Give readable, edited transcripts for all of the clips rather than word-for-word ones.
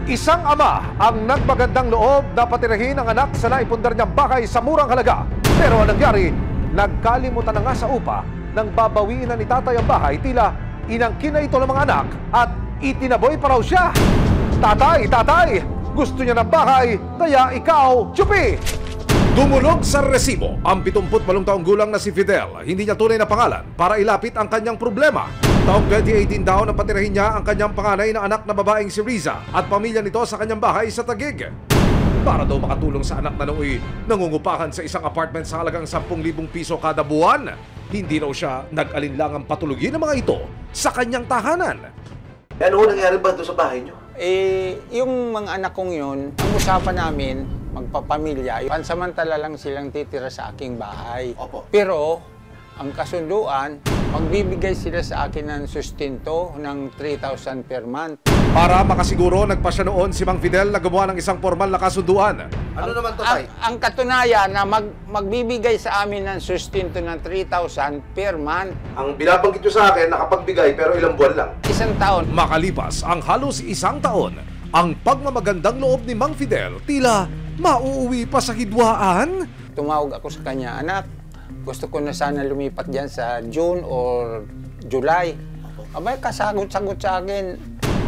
Isang ama ang nagmagandang loob na patirahin ang anak sa naipundar niyang bahay sa murang halaga. Pero anong nangyari? Nagkalimutan na nga sa upa nang babawiin na ni tatay ang bahay, tila inangkin na ito ng mga anak at itinaboy pa raw siya. Tatay, gusto niya ng bahay, kaya ikaw, tsupi! Dumulog sa resibo ang 78 taong gulang na si Fidel. Hindi niya tunay na pangalan para ilapit ang kanyang problema. Taong 2018 daw na patirahin niya ang kanyang panganay na anak na babaeng si Riza at pamilya nito sa kanyang bahay sa Taguig. Para daw makatulong sa anak na nooy nangungupahan sa isang apartment sa halagang 10,000 piso kada buwan. Hindi raw siya nag-alinlangang patulugin ng mga ito sa kanyang tahanan. Ano nangyari ba doon sa bahay niyo? Yung mga anak kong yun, ang usapan namin, magpapamilya, pansamantala lang silang titira sa aking bahay. Opo. Pero, ang kasunduan, magbibigay sila sa akin ng sustento ng 3,000 per month. Para makasiguro, nagpasya noon si Mang Fidel na gumawa ng isang formal na kasunduan. Ano naman to, tay? Ang katunayan na magbibigay sa amin ng sustento ng 3,000 per month. Ang binabanggit nyo sa akin, nakapagbigay pero ilang buwan lang. Isang taon. Makalipas ang halos isang taon, ang pagmamagandang loob ni Mang Fidel tila mauuwi pa sa hidwaan. Tumawag ako sa kanya, anak, gusto ko na sana lumipat dyan sa June or July. Abay, kasagot-sagot sa akin,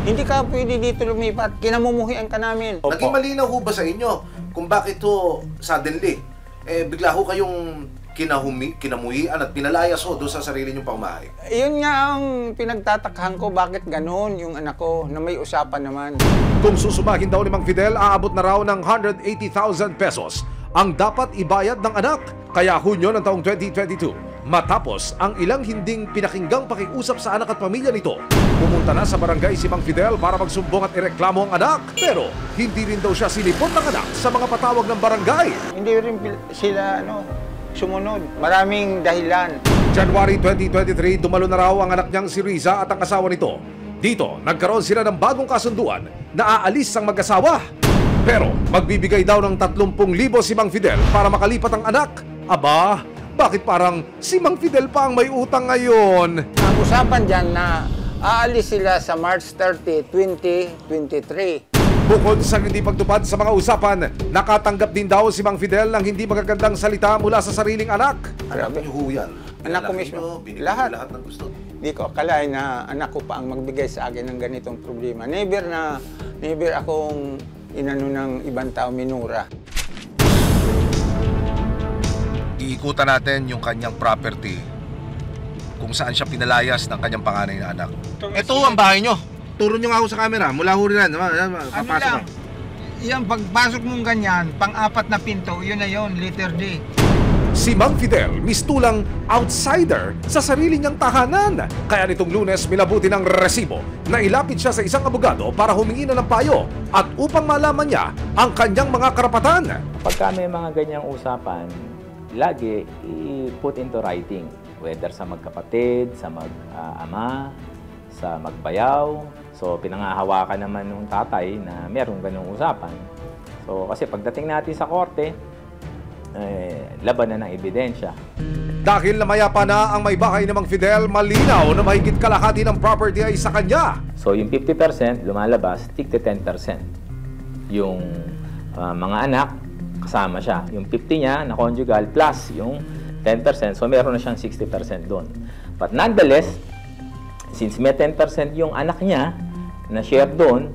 hindi ka pwede dito lumipat, kinamumuhian ka namin. Naging malinaw ho ba sa inyo kung bakit to suddenly, bigla ho kayong kinamuhian at pinalayas ho doon sa sarili niyong pamahay? Yun nga ang pinagtatakhan ko, bakit ganun yung anak ko na may usapan naman. Kung susumahin daw ni Mang Fidel, aabot na raw ng 180,000 pesos ang dapat ibayad ng anak. Kaya Hunyo ng taong 2022, matapos ang ilang hinding pinakinggang pakiusap sa anak at pamilya nito, pumunta na sa barangay si Mang Fidel para magsumbong at ireklamo ang anak. Pero hindi rin daw siya sinipot ng anak sa mga patawag ng barangay. Hindi rin sila sumunod. Maraming dahilan. January 2023, dumalo na raw ang anak niyang si Riza at ang asawa nito. Dito, nagkaroon sila ng bagong kasunduan na aalis ang mag-asawa. Pero magbibigay daw ng 30,000 si Mang Fidel para makalipat ang anak. Aba, bakit parang si Mang Fidel pa ang may utang ngayon? Ang usapan dyan na aalis sila sa March 30, 2023. Bukod sa hindi pagtupad sa mga usapan, nakatanggap din daw si Mang Fidel ng hindi magagandang salita mula sa sariling anak. Anak niyo ho yan. Anak ko Lalaki mismo. niyo, binigay Lahat. niyo lahat ng gusto. Hindi ko akalain na anak ko pa ang magbigay sa akin ng ganitong problema. Never akong inano ng ibang tao minura. Iikutan natin yung kanyang property kung saan siya pinalayas ng kanyang panganay na anak. Ito ang bahay nyo. Turo nyo nga ako sa camera. Mula ho rin yan. Papasok lang? Yan, pagpasok mong ganyan, pang-apat na pinto, yun na yun, letter D. Si Mang Fidel mistulang outsider sa sarili niyang tahanan. Kaya nitong Lunes milabuti ng resibo na ilapit siya sa isang abogado para humingi na ng payo at upang malaman niya ang kanyang mga karapatan. Pagka may mga ganyang usapan, lagi i-put into writing. Whether sa magkapatid, sa mag-ama, sa magbayaw. So, pinangahawakan naman ng tatay na mayroong ganung usapan. So, kasi pagdating natin sa korte, laban na ng ebidensya. Dahil namayapa na ang may bahay ni Mang Fidel, malinaw na mahigit kalahati ng property ay sa kanya. So, yung 50% lumalabas, tig 10%. Yung mga anak, kasama siya. Yung 50 niya na conjugal plus yung 10%. So, meron na siyang 60% doon. But nonetheless, since may 10% yung anak niya na share doon,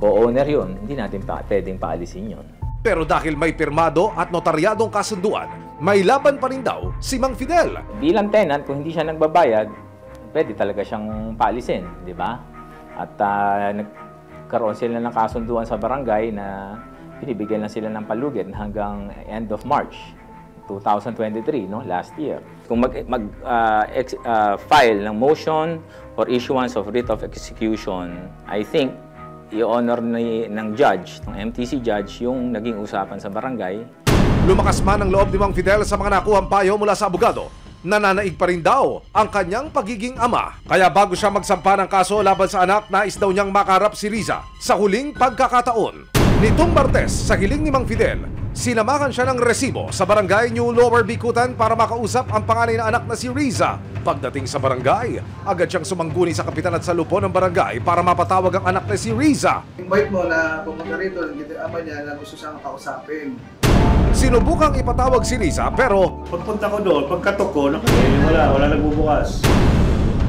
co-owner yun, hindi natin pwedeng paalisin yun. Pero dahil may pirmado at notaryadong kasunduan, may laban pa rin daw si Mang Fidel. Bilang tenant, kung hindi siya nagbabayad, pwede talaga siyang paalisin, di ba? At nagkaroon sila ng kasunduan sa barangay na binibigyan lang sila ng palugit hanggang end of March 2023, no? Last year. Kung file ng motion or issuance of writ of execution, I think i-honor ng judge, ng MTC judge, yung naging usapan sa barangay. Lumakas man ang loob ni Mang Fidel sa mga nakuhang payo mula sa abogado, nananaig pa rin daw ang kanyang pagiging ama. Kaya bago siya magsampa ng kaso laban sa anak, nais daw niyang makarap si Riza sa huling pagkakataon. Nitong Martes, sa hiling ni Mang Fidel, Sinamahan siya ng resibo sa barangay New Lower Bicutan para makausap ang panganay na anak na si Riza. Pagdating sa barangay, agad siyang sumangguni sa kapitan at sa lupo ng barangay para mapatawag ang anak na si Riza. Invite mo na pumunta rito, ama niya na gusto siyang kausapin. Sinubukang ipatawag si Riza pero Pagpunta ko doon, pagkatok ko, wala nagbubukas.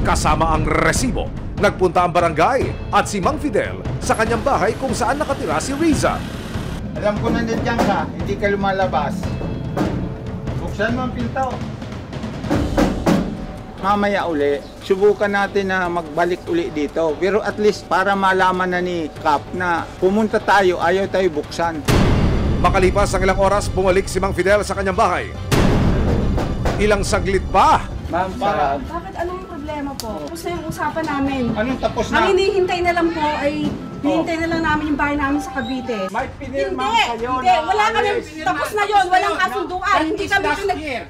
kasama ang resibo, nagpunta ang barangay at si Mang Fidel sa kanyang bahay kung saan nakatira si Riza. Alam ko na nandiyan ka, hindi ka lumalabas. Buksan mo ang pinto. Mamaya uli, subukan natin na magbalik uli dito. Pero at least para malaman na ni Kap na pumunta tayo, ayaw tayo buksan. Makalipas ang ilang oras, bumalik si Mang Fidel sa kanyang bahay. Ilang saglit pa, Ma'am, para... Bakit anong problema po? Tapos na yung usapan namin. Anong tapos Ang na? hinihintay na lang po ay hinihintay na lang namin yung bahay namin sa Cavite. May pinirma Hindi, kayo hindi, na wala kami, alis. tapos na yon, walang kasunduan. That Hindi is kami, last year.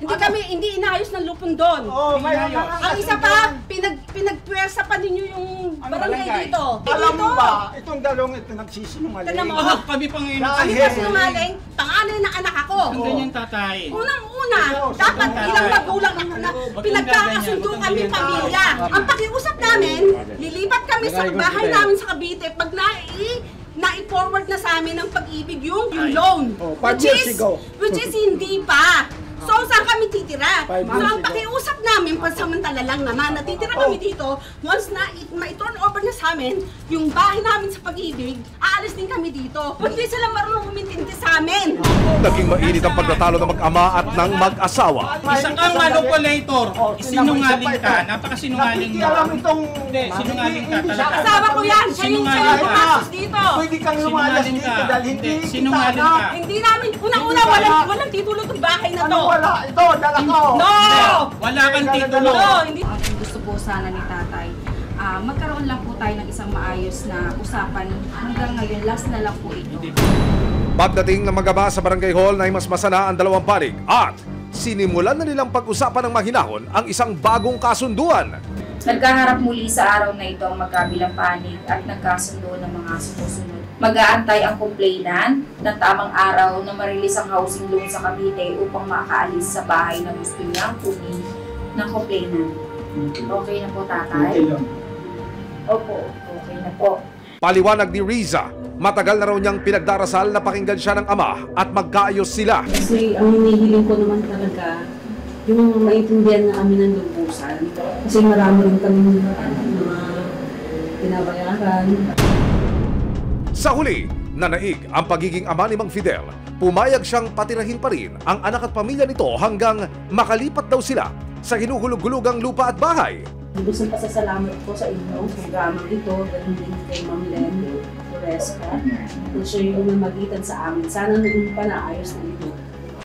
hindi inayos ng lupon doon. Oh, may Ang isa pa, pinagpwersa pa ninyo yung barangay dito. Alam mo Dito. ba, itong dalawang ito nagsisinungaling. Tignan mo. Kami pang ngayon. Kami pa sinungaling, panganay na anak ako. Ang ganyan tatay. Unang-una, dapat ilang magulang na pinagkakasundo kami pamilya. Ang pakiusap namin, lilipat kami sa bahay namin sa Cavite pag na-forward na sa amin ng Pag-ibig yung loan. Oh, 5 years ago. Which is hindi pa. So, saan kami titira? 5 So, years ang ago. pakiusap namin, pansamantala lang naman, natitira kami dito, once na ma-turn over na sa amin, yung bahay namin sa Pag-ibig, aalis din kami dito. Hindi sila marunong umintindi sa amin. naging mainit ang pagtatalo ng mag-ama at ng mag-asawa. Isa kang manipulator. Sinungaling ka. Napakasinungaling mo. Alam itong... Hindi, sinungaling ka talaga. Kasama ko yan, siya yung Sinungaling ka. pumasok dito. Pwede kang lumalas Sinungaling dito ka. dahil hindi Hindi, sinungaling ka. Hindi namin, unang-una, walang titulo ng bahay na to. Ano wala? Ito, dala ko. No! Wala kang titulo. No, hindi. Gusto po sana ni tatay, magkaroon lang po tayo ng isang maayos na usapan. Hanggang ngayon, last na lang po ito. Pagdating ng mag-ama sa barangay hall na mas masana ang dalawang panig at sinimulan na nilang pag-usapan ng mahinahon ang isang bagong kasunduan. Nagkaharap muli sa araw na ito ang magkabilang panig at nagkasundo ng mga sumusunod. Mag-aantay ang complainant ng tamang araw na marilis ang housing loan sa Cavite upang makaalis sa bahay na gusto niyang kunin ng complainant. Okay na po, tatay? Okay lang. Opo, okay na po. Paliwanag ni Riza, matagal na raw niyang pinagdarasal na pakinggan siya ng ama at magkaayos sila. Kasi ang hinihiling ko naman talaga, yung maintindihan na amin ng lubusan. Kasi marami rin kami mga pinabayaran. Sa huli, nanaig ang pagiging ama ni Mang Fidel. Pumayag siyang patirahin pa rin ang anak at pamilya nito hanggang makalipat daw sila sa hinuhulog-hulugang lupa at bahay. Gusto pasasalamat ko sa inyo sa programang ito, ganun din kay Ma'am Len Oresca. Kung siya yung namagitan sa amin, sana noon pa naayos na ito.